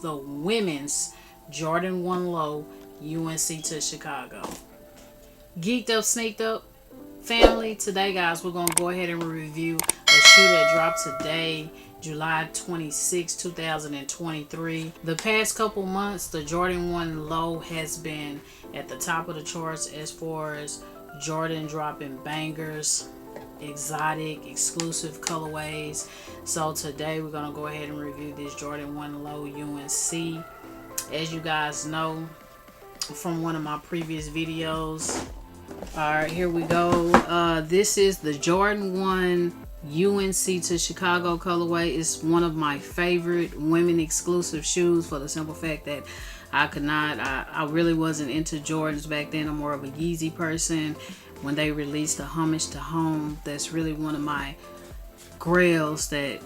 the women's Jordan 1 Low UNC to Chicago. Geeked up, sneaked up family. Today, guys, we're going to go ahead and review a shoe that dropped today, July 26, 2023. The past couple months, the Jordan 1 Low has been at the top of the charts as far as Jordan dropping bangers, exotic, exclusive colorways. So today we're going to go ahead and review this Jordan 1 Low UNC. As you guys know from one of my previous videos. Alright, here we go. This is the Jordan 1 UNC to Chicago colorway. It's one of my favorite women exclusive shoes for the simple fact that I really wasn't into Jordans back then. I'm more of a Yeezy person. When they released the Homage to Home, that's really one of my grails that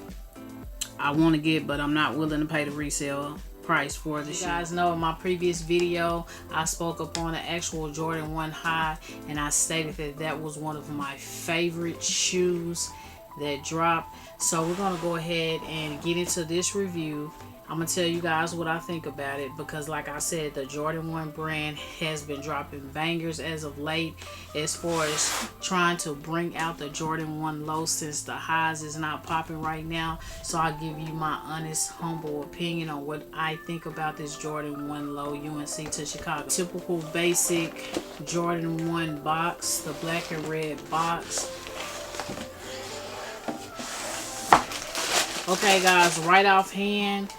I want to get, but I'm not willing to pay the resale price for the shoe. You guys know in my previous video I spoke upon an actual Jordan 1 high, and I stated that that was one of my favorite shoes that dropped. So we're gonna go ahead and get into this review. I'm gonna tell you guys what I think about it, because like I said, the Jordan 1 brand has been dropping bangers as of late as far as trying to bring out the Jordan 1 Low, since the highs is not popping right now. So I'll give you my honest, humble opinion on what I think about this Jordan 1 Low UNC to Chicago. Typical basic Jordan 1 box, the black and red box. Okay guys, right offhand,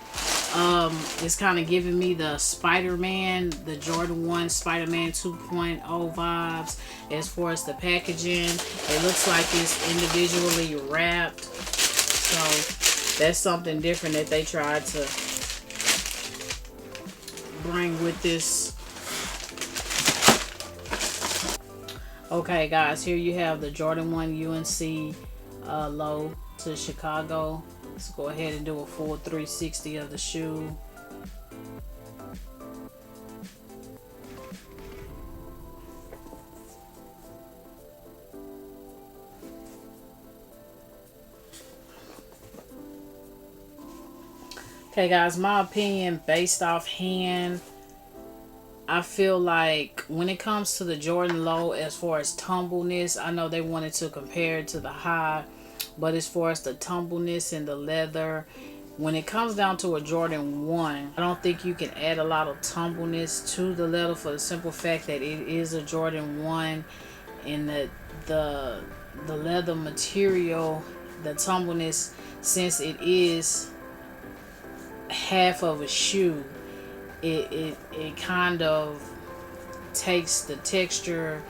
it's kind of giving me the Spider-Man, the Jordan 1 Spider-Man 2.0 vibes as far as the packaging. It looks like it's individually wrapped, so that's something different that they tried to bring with this. Okay guys, here you have the Jordan 1 UNC Low to Chicago. Let's go ahead and do a full 360 of the shoe. Okay guys, my opinion based off hand, I feel like when it comes to the Jordan Low, as far as tumbleness, I know they wanted to compare it to the high, but as far as the tumbleness and the leather, when it comes down to a Jordan 1, I don't think you can add a lot of tumbleness to the leather, for the simple fact that it is a Jordan 1, and the leather material, the tumbleness, since it is half of a shoe, it kind of takes the texture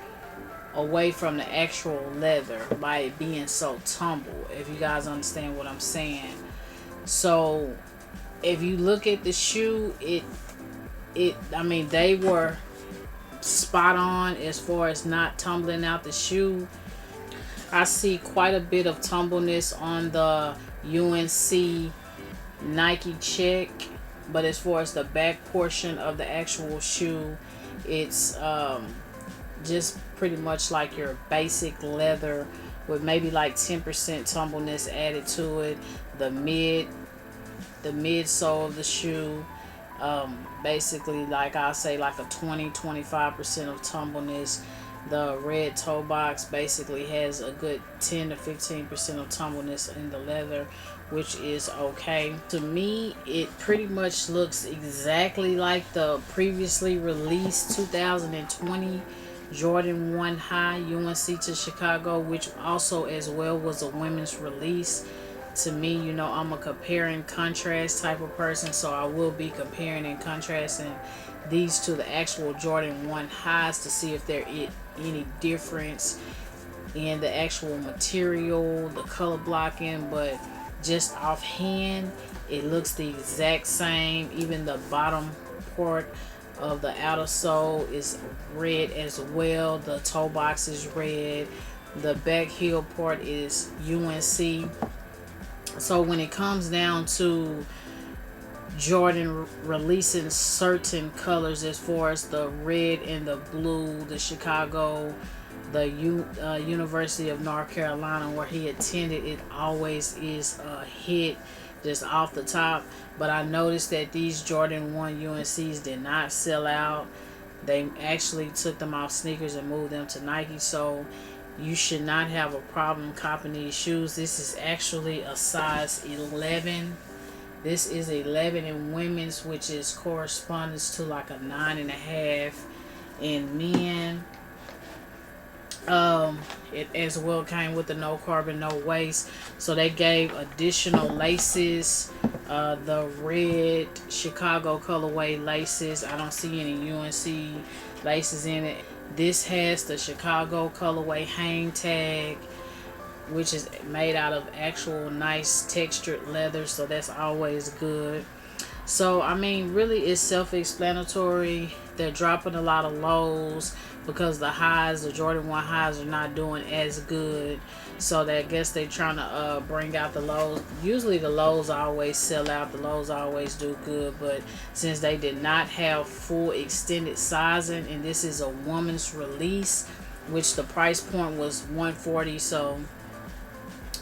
away from the actual leather by it being so tumble, if you guys understand what I'm saying. So if you look at the shoe, I mean, they were spot on as far as not tumbling out the shoe. I see quite a bit of tumbleness on the UNC Nike check, but as far as the back portion of the actual shoe, it's just pretty much like your basic leather with maybe like 10% tumbleness added to it. The midsole of the shoe, basically, like I'll say, like a 20-25% of tumbleness. The red toe box basically has a good 10 to 15% of tumbleness in the leather, which is okay. To me, it pretty much looks exactly like the previously released 2020 Jordan 1 High UNC to Chicago, which also as well was a women's release. To me, you know, I'm a compare and contrast type of person, so I will be comparing and contrasting these to the actual Jordan 1 highs to see if there is any difference in the actual material, the color blocking. But just offhand, it looks the exact same. Even the bottom part of the outer sole is red as well. The toe box is red. The back heel part is UNC. So when it comes down to Jordan releasing certain colors, as far as the red and the blue, the Chicago, the University of North Carolina where he attended, it always is a hit just off the top. But I noticed that these Jordan 1 UNCs did not sell out. They actually took them off sneakers and moved them to Nike. So you should not have a problem copping these shoes. This is actually a size 11. This is 11 in women's, which is corresponds to like a 9.5 in men. It as well came with the no carbon, no waste. So they gave additional laces. The red Chicago colorway laces. I don't see any UNC laces in it. This has the Chicago colorway hang tag, which is made out of actual nice textured leather, so that's always good. So I mean, really it's self-explanatory. They're dropping a lot of lows because the highs, the Jordan 1 highs, are not doing as good. So I guess they're trying to bring out the lows. Usually the lows always sell out. The lows always do good. But since they did not have full extended sizing, and this is a woman's release, which the price point was $140. So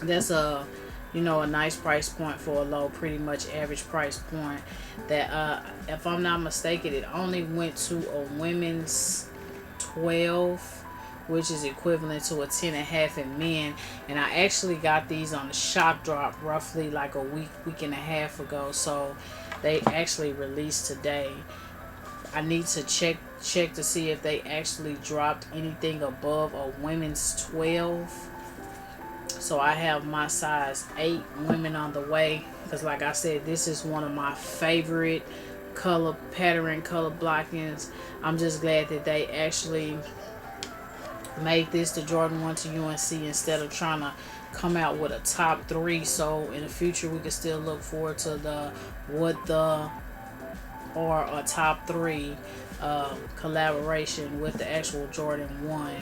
that's a nice price point for a low, pretty much average price point. That if I'm not mistaken, it only went to a women's 12, which is equivalent to a 10.5 in men. And I actually got these on the shop drop roughly like a week and a half ago. So they actually released today. I need to check to see if they actually dropped anything above a women's 12. So I have my size 8 women on the way, because like I said, this is one of my favorite color blockings. I'm just glad that they actually made this the Jordan 1 to UNC instead of trying to come out with a top 3. So in the future we can still look forward to or a top 3 collaboration with the actual Jordan 1.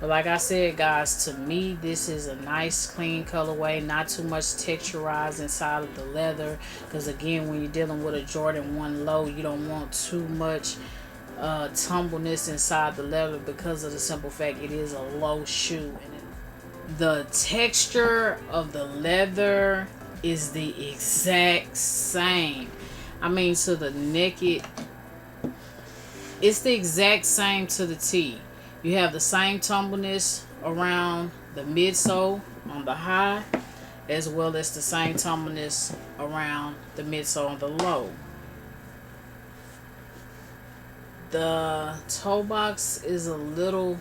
But like I said, guys, to me this is a nice clean colorway, not too much texturized inside of the leather, because again, when you're dealing with a Jordan 1 low, you don't want too much tumbleness inside the leather, because of the simple fact it is a low shoe. And the texture of the leather is the exact same. I mean, to the naked, it's the exact same to the T. You have the same tumbleness around the midsole on the high, as well as the same tumbleness around the midsole on the low. The toe box is a little...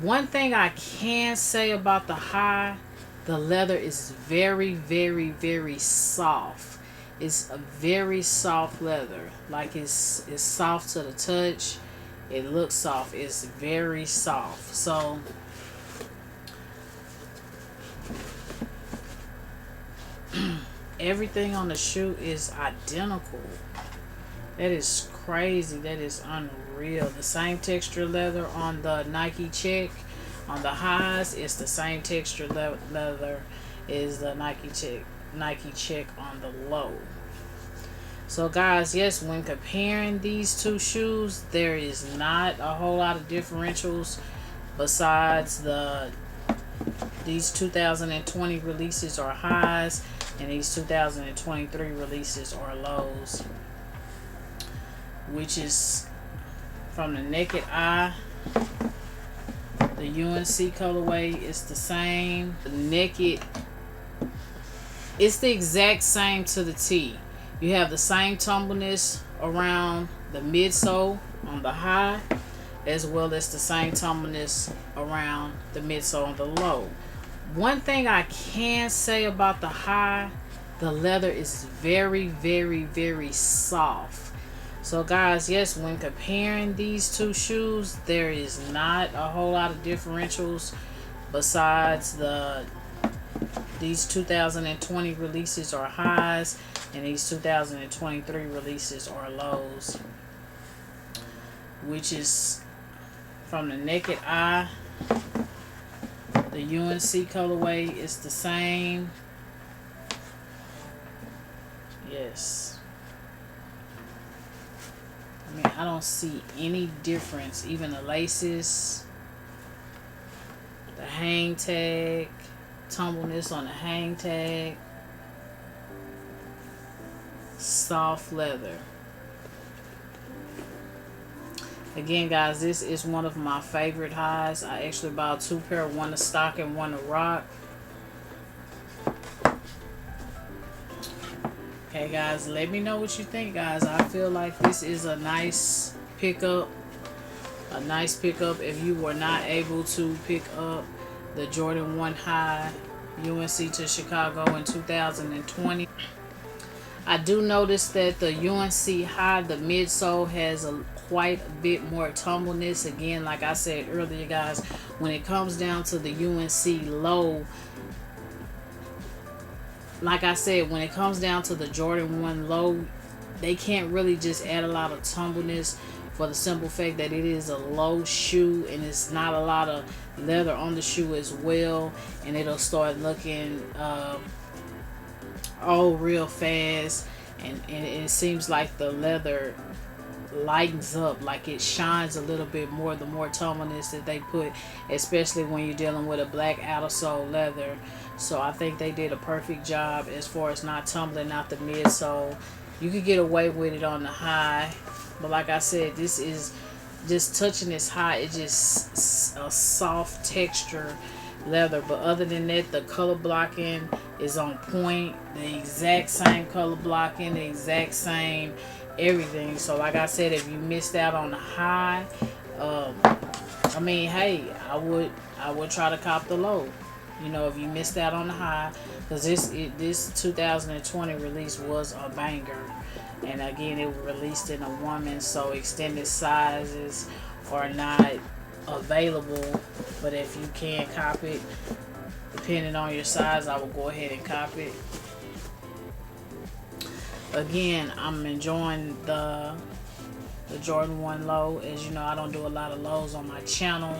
One thing I can say about the high, the leather is very, very, very soft. It's a very soft leather. Like it's soft to the touch. It looks soft. It's very soft. So everything on the shoe is identical. That is crazy. That is unreal. The same texture leather on the Nike check. On the highs, it's the same texture leather as the Nike check on the low. So guys, yes, when comparing these two shoes, there is not a whole lot of differentials besides these 2020 releases are highs and these 2023 releases are lows, which is from the naked eye. The UNC colorway is the same. The naked, it's the exact same to the T. You have the same tumbleness around the midsole on the high, as well as the same tumbleness around the midsole on the low. One thing I can say about the high, the leather is very, very, very soft. So guys, yes, when comparing these two shoes, there is not a whole lot of differentials besides these 2020 releases are highs and these 2023 releases are lows, which is from the naked eye. The UNC colorway is the same. Yes. I mean, I don't see any difference. Even the laces, the hang tag, tumbleness on the hang tag. soft leather. Again, guys, this is one of my favorite highs. I actually bought 2 pair, one to stock and one to rock. Okay, guys, let me know what you think, guys. I feel like this is a nice pickup. A nice pickup if you were not able to pick up the Jordan 1 high UNC to Chicago in 2020. I do notice that the UNC high, the midsole, has quite a bit more tumbleness. Again, like I said earlier, guys, when it comes down to the UNC low, like I said, when it comes down to the Jordan 1 low, they can't really just add a lot of tumbleness for the simple fact that it is a low shoe and it's not a lot of leather on the shoe as well, and it'll start looking real fast, and it seems like the leather lightens up, like it shines a little bit more the more tumbleness that they put, especially when you're dealing with a black outer sole leather. So I think they did a perfect job as far as not tumbling out the midsole. You could get away with it on the high, but like I said, this is just touching this high, it's just a soft texture leather. But other than that, the color blocking is on point, the exact same color blocking, the exact same everything. So like I said, if you missed out on the high, I mean, hey, I would try to cop the low, you know, if you missed out on the high, because this 2020 release was a banger. And again, it was released in a woman, so extended sizes are not available. But if you can cop it, depending on your size, I will go ahead and cop it. Again, I'm enjoying the Jordan 1 low. As you know, I don't do a lot of lows on my channel.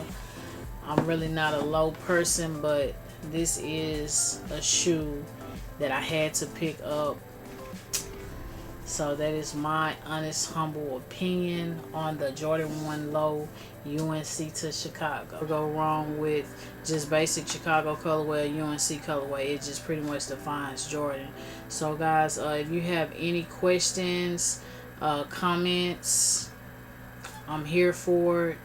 I'm really not a low person, but this is a shoe that I had to pick up. So that is my honest, humble opinion on the Jordan 1 low UNC to Chicago. Go wrong with just basic Chicago colorway or UNC colorway. It just pretty much defines Jordan. So guys, if you have any questions, comments, I'm here for it.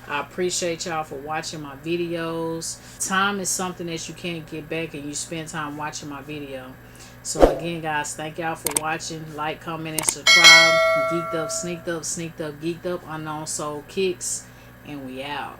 I appreciate y'all for watching my videos. Time is something that you can't get back, and you spend time watching my video. So again, guys, thank y'all for watching. Like, comment, and subscribe. Geeked up, sneaked up, geeked up, unknown soul kicks, and we out.